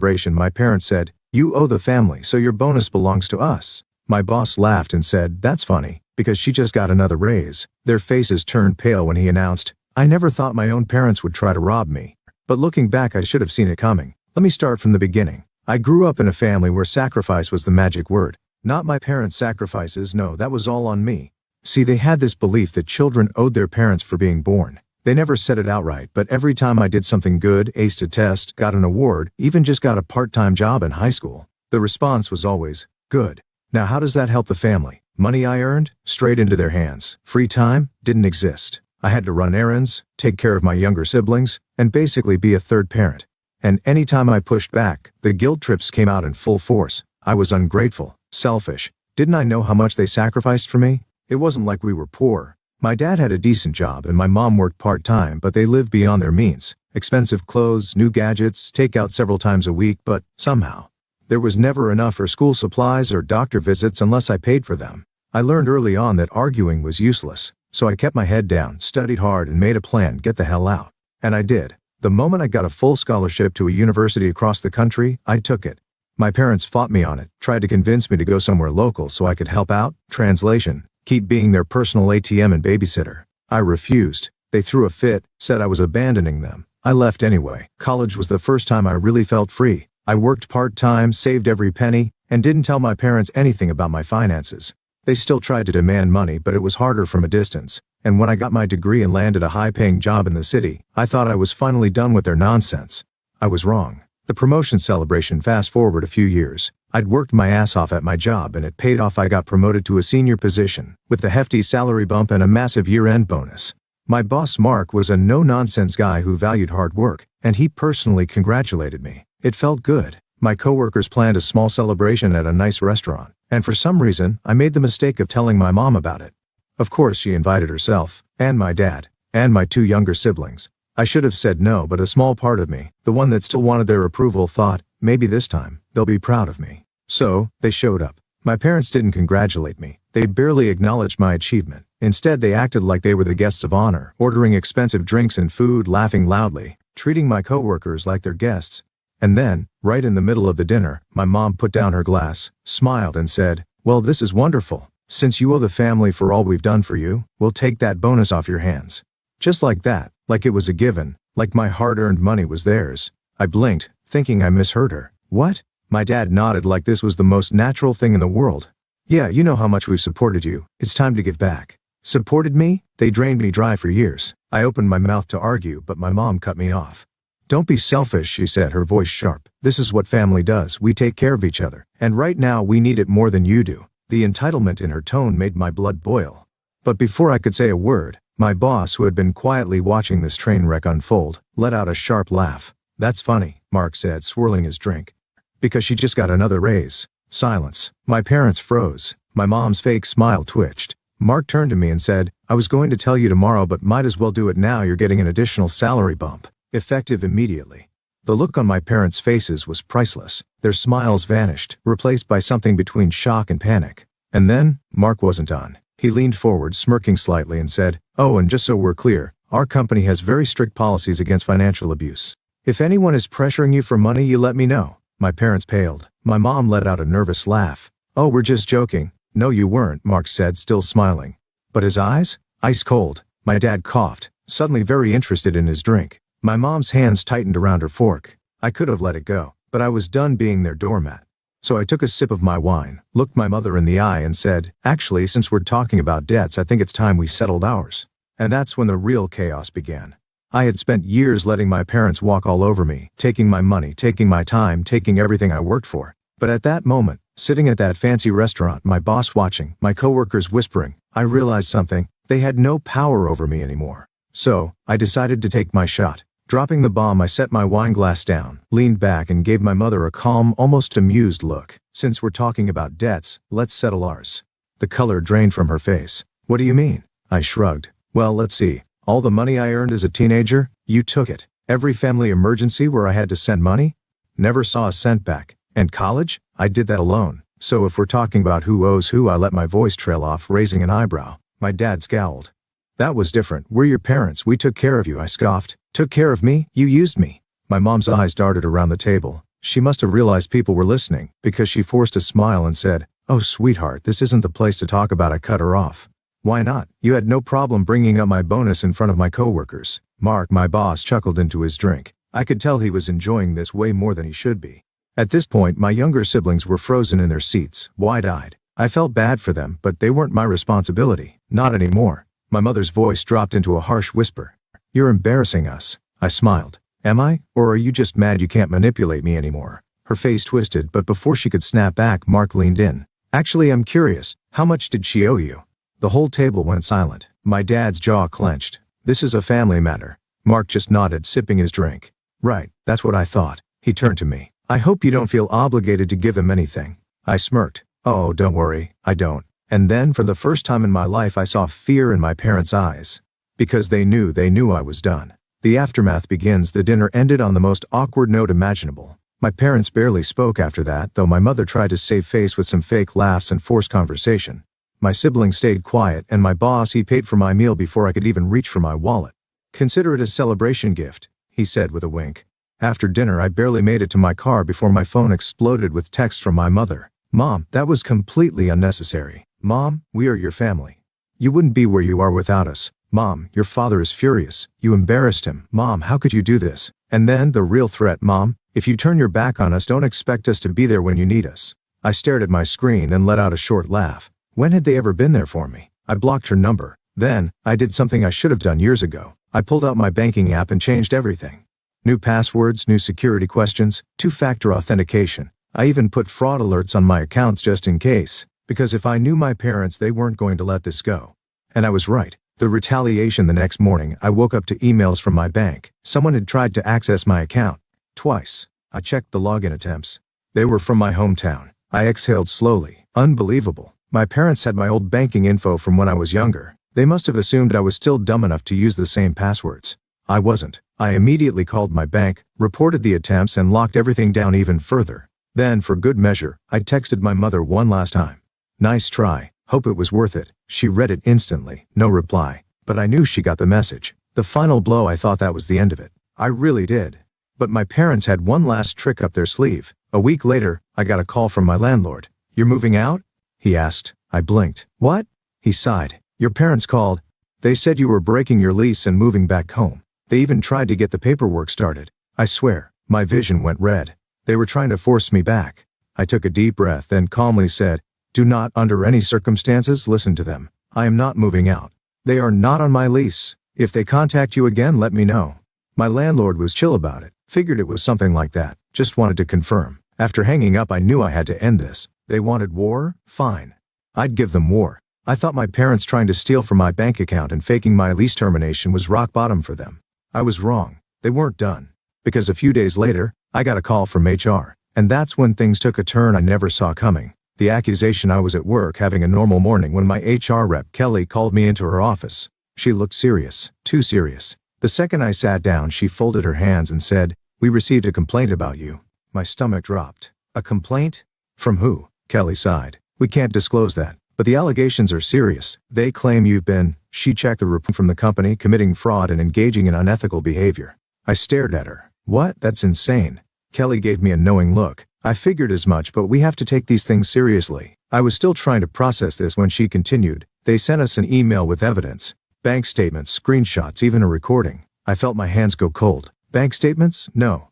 celebration, my parents said, "You owe the family, so your bonus belongs to us." My boss laughed and said, "That's funny, because she just got another raise." Their faces turned pale when he announced, "I never thought my own parents would try to rob me. But looking back, I should have seen it coming." Let me start from the beginning. I grew up in a family where sacrifice was the magic word. Not my parents' sacrifices, no, that was all on me. See, they had this belief that children owed their parents for being born. They never said it outright, but every time I did something good, aced a test, got an award, even just got a part-time job in high school, the response was always, "Good." Now how does that help the family? Money I earned? Straight into their hands. Free time? Didn't exist. I had to run errands, take care of my younger siblings, and basically be a third parent. And anytime I pushed back, the guilt trips came out in full force. I was ungrateful, selfish. Didn't I know how much they sacrificed for me? It wasn't like we were poor. My dad had a decent job and my mom worked part-time, but they lived beyond their means. Expensive clothes, new gadgets, takeout several times a week, but somehow, there was never enough for school supplies or doctor visits unless I paid for them. I learned early on that arguing was useless, so I kept my head down, studied hard, and made a plan: get the hell out. And I did. The moment I got a full scholarship to a university across the country, I took it. My parents fought me on it, tried to convince me to go somewhere local so I could help out. Translation: keep being their personal ATM and babysitter. I refused. They threw a fit, said I was abandoning them. I left anyway. College was the first time I really felt free. I worked part-time, saved every penny, and didn't tell my parents anything about my finances. They still tried to demand money, but it was harder from a distance. And when I got my degree and landed a high-paying job in the city, I thought I was finally done with their nonsense. I was wrong. The promotion celebration, fast forward a few years. I'd worked my ass off at my job and it paid off. I got promoted to a senior position, with a hefty salary bump and a massive year-end bonus. My boss Mark was a no-nonsense guy who valued hard work, and he personally congratulated me. It felt good. My coworkers planned a small celebration at a nice restaurant, and for some reason, I made the mistake of telling my mom about it. Of course, she invited herself, and my dad, and my 2 younger siblings. I should have said no, but a small part of me, the one that still wanted their approval, thought, maybe this time, they'll be proud of me. So, they showed up. My parents didn't congratulate me. They barely acknowledged my achievement. Instead, they acted like they were the guests of honor, ordering expensive drinks and food, laughing loudly, treating my coworkers like their guests. And then, right in the middle of the dinner, my mom put down her glass, smiled and said, "Well, this is wonderful. Since you owe the family for all we've done for you, we'll take that bonus off your hands." Just like that, like it was a given, like my hard-earned money was theirs. I blinked, thinking I misheard her. "What?" My dad nodded like this was the most natural thing in the world. "Yeah, you know how much we've supported you. It's time to give back." Supported me? They drained me dry for years. I opened my mouth to argue, but my mom cut me off. "Don't be selfish," she said, her voice sharp. "This is what family does. We take care of each other. And right now we need it more than you do." The entitlement in her tone made my blood boil. But before I could say a word, my boss, who had been quietly watching this train wreck unfold, let out a sharp laugh. "That's funny," Mark said, swirling his drink. "Because she just got another raise." Silence. My parents froze. My mom's fake smile twitched. Mark turned to me and said, "I was going to tell you tomorrow, but might as well do it now. You're getting an additional salary bump, effective immediately." The look on my parents' faces was priceless. Their smiles vanished, replaced by something between shock and panic. And then, Mark wasn't done. He leaned forward, smirking slightly, and said, "Oh, and just so we're clear, our company has very strict policies against financial abuse. If anyone is pressuring you for money, you let me know." My parents paled. My mom let out a nervous laugh. "Oh, we're just joking." "No, you weren't," Mark said, still smiling. But his eyes? Ice cold. My dad coughed, suddenly very interested in his drink. My mom's hands tightened around her fork. I could have let it go, but I was done being their doormat. So I took a sip of my wine, looked my mother in the eye and said, "Actually, since we're talking about debts, I think it's time we settled ours." And that's when the real chaos began. I had spent years letting my parents walk all over me, taking my money, taking my time, taking everything I worked for. But at that moment, sitting at that fancy restaurant, my boss watching, my coworkers whispering, I realized something. They had no power over me anymore. So, I decided to take my shot. Dropping the bomb, I set my wine glass down, leaned back and gave my mother a calm, almost amused look. "Since we're talking about debts, let's settle ours." The color drained from her face. "What do you mean?" I shrugged. "Well, let's see. All the money I earned as a teenager, you took it. Every family emergency where I had to send money, never saw a cent back. And college, I did that alone. So if we're talking about who owes who," I let my voice trail off, raising an eyebrow. My dad scowled. "That was different. We're your parents. We took care of you," I scoffed. "Took care of me? You used me." My mom's eyes darted around the table. She must have realized people were listening, because she forced a smile and said, "Oh sweetheart, this isn't the place to talk about." I cut her off. "Why not? You had no problem bringing up my bonus in front of my coworkers." Mark, my boss, chuckled into his drink. I could tell he was enjoying this way more than he should be. At this point, my younger siblings were frozen in their seats, wide-eyed. I felt bad for them, but they weren't my responsibility. Not anymore. My mother's voice dropped into a harsh whisper. "You're embarrassing us." I smiled. "Am I? Or are you just mad you can't manipulate me anymore?" Her face twisted, but before she could snap back, Mark leaned in. "Actually, I'm curious. How much did she owe you?" The whole table went silent. My dad's jaw clenched. "This is a family matter." Mark just nodded, sipping his drink. "Right, that's what I thought." He turned to me. "I hope you don't feel obligated to give them anything." I smirked. "Oh, don't worry, I don't." And then, for the first time in my life, I saw fear in my parents' eyes. Because they knew I was done. The aftermath begins. The dinner ended on the most awkward note imaginable. My parents barely spoke after that, though my mother tried to save face with some fake laughs and forced conversation. My siblings stayed quiet, and my boss, he paid for my meal before I could even reach for my wallet. "Consider it a celebration gift," he said with a wink. After dinner, I barely made it to my car before my phone exploded with text from my mother. "Mom, that was completely unnecessary. Mom, we are your family. You wouldn't be where you are without us. Mom, your father is furious. You embarrassed him. Mom, how could you do this?" And then the real threat: "Mom, if you turn your back on us, don't expect us to be there when you need us." I stared at my screen, then let out a short laugh. When had they ever been there for me? I blocked her number. Then, I did something I should have done years ago. I pulled out my banking app and changed everything. New passwords, new security questions, two-factor authentication. I even put fraud alerts on my accounts just in case, because if I knew my parents, they weren't going to let this go. And I was right. The retaliation: the next morning, I woke up to emails from my bank. Someone had tried to access my account. Twice. I checked the login attempts. They were from my hometown. I exhaled slowly. Unbelievable. My parents had my old banking info from when I was younger. They must have assumed I was still dumb enough to use the same passwords. I wasn't. I immediately called my bank, reported the attempts, and locked everything down even further. Then, for good measure, I texted my mother one last time. "Nice try. Hope it was worth it." She read it instantly. No reply. But I knew she got the message. The final blow: I thought that was the end of it. I really did. But my parents had one last trick up their sleeve. A week later, I got a call from my landlord. "You're moving out?" he asked. I blinked. "What?" He sighed. "Your parents called. They said you were breaking your lease and moving back home. They even tried to get the paperwork started." I swear, my vision went red. They were trying to force me back. I took a deep breath, then calmly said, "Do not, under any circumstances, listen to them. I am not moving out. They are not on my lease. If they contact you again, let me know." My landlord was chill about it. Figured it was something like that. Just wanted to confirm. After hanging up, I knew I had to end this. They wanted war? Fine. I'd give them war. I thought my parents trying to steal from my bank account and faking my lease termination was rock bottom for them. I was wrong. They weren't done. Because a few days later, I got a call from HR. And that's when things took a turn I never saw coming. The accusation: I was at work having a normal morning when my HR rep, Kelly, called me into her office. She looked serious. Too serious. The second I sat down, she folded her hands and said, "We received a complaint about you." My stomach dropped. "A complaint? From who?" Kelly sighed. "We can't disclose that. But the allegations are serious. They claim you've been," she checked the report, "from the company, committing fraud and engaging in unethical behavior." I stared at her. "What? That's insane." Kelly gave me a knowing look. "I figured as much, but we have to take these things seriously." I was still trying to process this when she continued. "They sent us an email with evidence. Bank statements, screenshots, even a recording." I felt my hands go cold. Bank statements? No.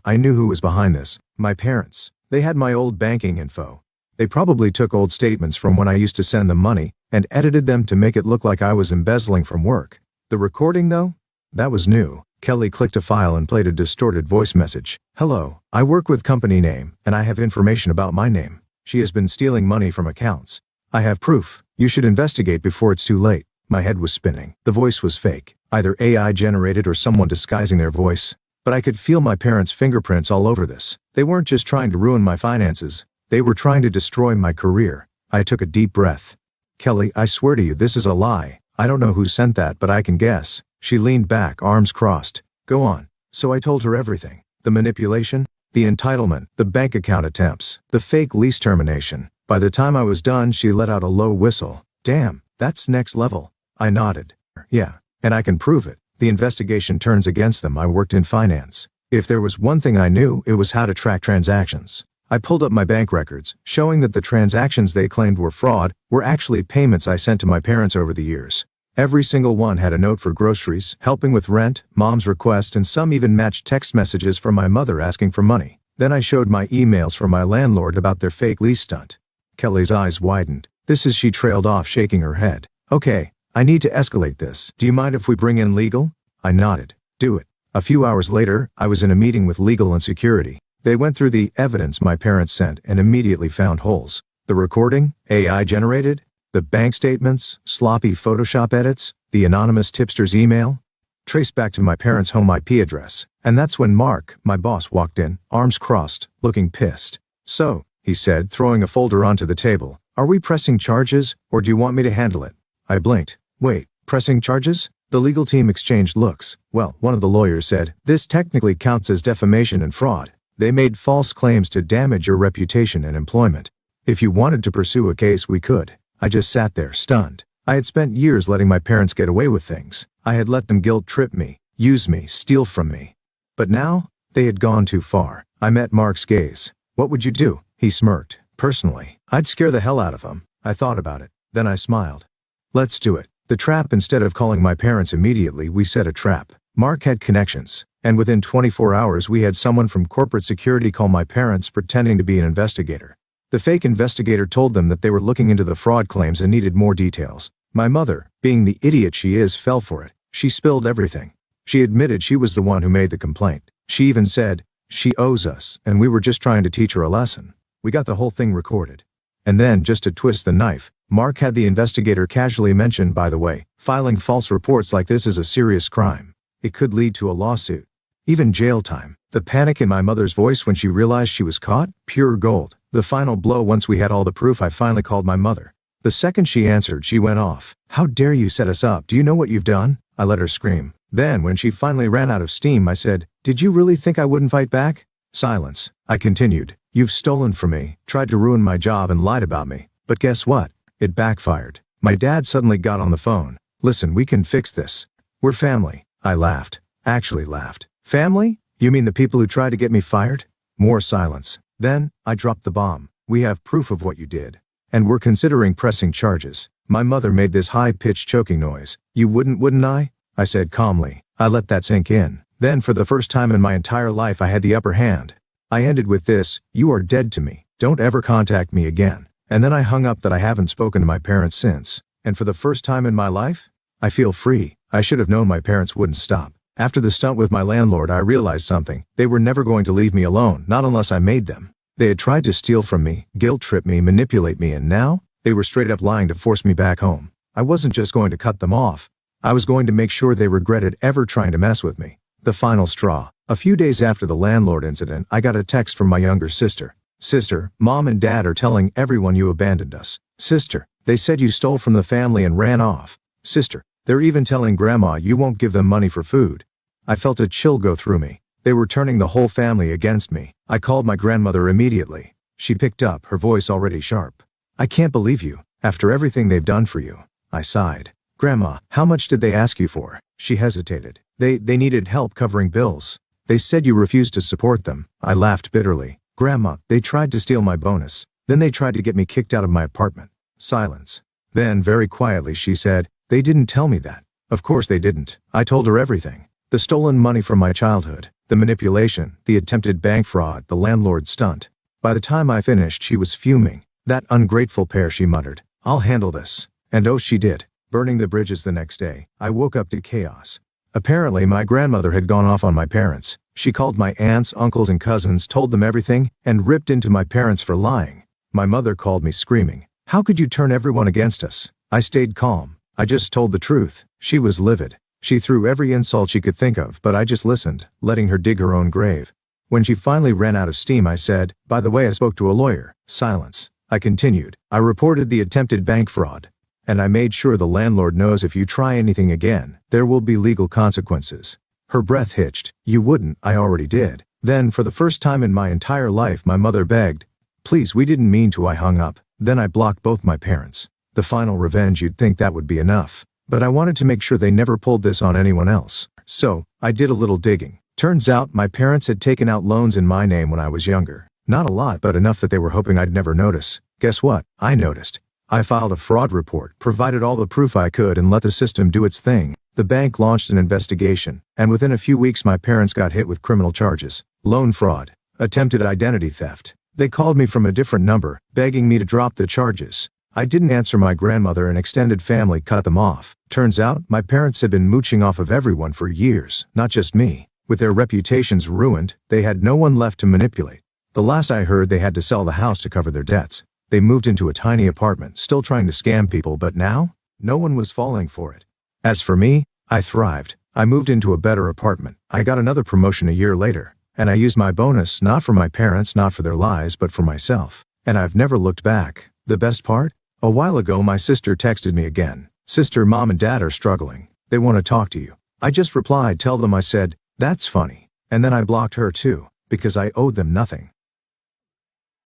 I knew who was behind this. My parents. They had my old banking info. They probably took old statements from when I used to send them money and edited them to make it look like I was embezzling from work. The recording, though? That was new. Kelly clicked a file and played a distorted voice message. "Hello, I work with company name, and I have information about my name. She has been stealing money from accounts. I have proof. You should investigate before it's too late." My head was spinning. The voice was fake, either AI generated or someone disguising their voice. But I could feel my parents' fingerprints all over this. They weren't just trying to ruin my finances. They were trying to destroy my career. I took a deep breath. "Kelly, I swear to you, this is a lie. I don't know who sent that, but I can guess." She leaned back, arms crossed. "Go on." So I told her everything. The manipulation, the entitlement, the bank account attempts, the fake lease termination. By the time I was done, she let out a low whistle. "Damn, that's next level." I nodded. "Yeah, and I can prove it. The investigation turns against them. I worked in finance. If there was one thing I knew, it was how to track transactions. I pulled up my bank records, showing that the transactions they claimed were fraud were actually payments I sent to my parents over the years. Every single one had a note for groceries, helping with rent, mom's request, and some even matched text messages from my mother asking for money. Then I showed my emails from my landlord about their fake lease stunt. Kelly's eyes widened. She trailed off, shaking her head. Okay, I need to escalate this. Do you mind if we bring in legal? I nodded. Do it. A few hours later, I was in a meeting with legal and security. They went through the evidence my parents sent and immediately found holes. The recording, AI generated, the bank statements, sloppy Photoshop edits, the anonymous tipster's email, traced back to my parents' home IP address. And that's when Mark, my boss, walked in, arms crossed, looking pissed. So, he said, throwing a folder onto the table, are we pressing charges, or do you want me to handle it? I blinked. Wait, pressing charges? The legal team exchanged looks. Well, one of the lawyers said, this technically counts as defamation and fraud. They made false claims to damage your reputation and employment. If you wanted to pursue a case, we could. I just sat there, stunned. I had spent years letting my parents get away with things. I had let them guilt trip me, use me, steal from me. But now, they had gone too far. I met Mark's gaze. What would you do? He smirked. Personally, I'd scare the hell out of him. I thought about it. Then I smiled. Let's do it. The trap. Instead of calling my parents immediately, we set a trap. Mark had connections, and within 24 hours we had someone from corporate security call my parents pretending to be an investigator. The fake investigator told them that they were looking into the fraud claims and needed more details. My mother, being the idiot she is, fell for it. She spilled everything. She admitted she was the one who made the complaint. She even said, she owes us, and we were just trying to teach her a lesson. We got the whole thing recorded. And then, just to twist the knife, Mark had the investigator casually mention, by the way, filing false reports like this is a serious crime. It could lead to a lawsuit. Even jail time. The panic in my mother's voice when she realized she was caught? Pure gold. The final blow. Once we had all the proof, I finally called my mother. The second she answered, she went off. How dare you set us up? Do you know what you've done? I let her scream. Then, when she finally ran out of steam, I said, did you really think I wouldn't fight back? Silence. I continued. You've stolen from me, tried to ruin my job, and lied about me. But guess what? It backfired. My dad suddenly got on the phone. Listen, we can fix this. We're family. I laughed. Actually laughed. Family? You mean the people who tried to get me fired? More silence. Then, I dropped the bomb. We have proof of what you did. And we're considering pressing charges. My mother made this high-pitched choking noise. You wouldn't I? I said calmly. I let that sink in. Then, for the first time in my entire life, I had the upper hand. I ended with this, you are dead to me. Don't ever contact me again. And then I hung up. That I haven't spoken to my parents since. And for the first time in my life, I feel free. I should have known my parents wouldn't stop. After the stunt with my landlord, I realized something. They were never going to leave me alone, not unless I made them. They had tried to steal from me, guilt trip me, manipulate me, and now, they were straight up lying to force me back home. I wasn't just going to cut them off. I was going to make sure they regretted ever trying to mess with me. The final straw. A few days after the landlord incident, I got a text from my younger sister. Sister, Mom and Dad are telling everyone you abandoned us. Sister, they said you stole from the family and ran off. Sister, they're even telling Grandma you won't give them money for food. I felt a chill go through me. They were turning the whole family against me. I called my grandmother immediately. She picked up, her voice already sharp. I can't believe you, after everything they've done for you. I sighed. Grandma, how much did they ask you for? She hesitated. They needed help covering bills. They said you refused to support them. I laughed bitterly. Grandma, they tried to steal my bonus. Then they tried to get me kicked out of my apartment. Silence. Then, very quietly, she said, they didn't tell me that. Of course they didn't. I told her everything. The stolen money from my childhood, the manipulation, the attempted bank fraud, the landlord stunt. By the time I finished, she was fuming. That ungrateful pair, she muttered. I'll handle this. And oh, she did. Burning the bridges. The next day, I woke up to chaos. Apparently, my grandmother had gone off on my parents. She called my aunts, uncles, and cousins, told them everything, and ripped into my parents for lying. My mother called me screaming. How could you turn everyone against us? I stayed calm. I just told the truth. She was livid. She threw every insult she could think of, but I just listened, letting her dig her own grave. When she finally ran out of steam, I said, by the way, I spoke to a lawyer. Silence. I continued. I reported the attempted bank fraud. And I made sure the landlord knows if you try anything again, there will be legal consequences. Her breath hitched. You wouldn't. I already did. Then, for the first time in my entire life, my mother begged. Please, we didn't mean to. I hung up. Then I blocked both my parents. The final revenge, you'd think that would be enough. But I wanted to make sure they never pulled this on anyone else. So, I did a little digging. Turns out my parents had taken out loans in my name when I was younger. Not a lot, but enough that they were hoping I'd never notice. Guess what? I noticed. I filed a fraud report, provided all the proof I could, and let the system do its thing. The bank launched an investigation, and within a few weeks my parents got hit with criminal charges. Loan fraud. Attempted identity theft. They called me from a different number, begging me to drop the charges. I didn't answer. My grandmother and extended family cut them off. Turns out, my parents had been mooching off of everyone for years, not just me. With their reputations ruined, they had no one left to manipulate. The last I heard, they had to sell the house to cover their debts. They moved into a tiny apartment, still trying to scam people, but now, no one was falling for it. As for me, I thrived. I moved into a better apartment. I got another promotion a year later, and I used my bonus not for my parents, not for their lies, but for myself. And I've never looked back. The best part? A while ago my sister texted me again. Sister, Mom and Dad are struggling. They want to talk to you. I just replied, tell them I said, that's funny. And then I blocked her too, because I owed them nothing.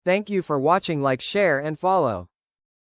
Thank you for watching. Like, share and follow.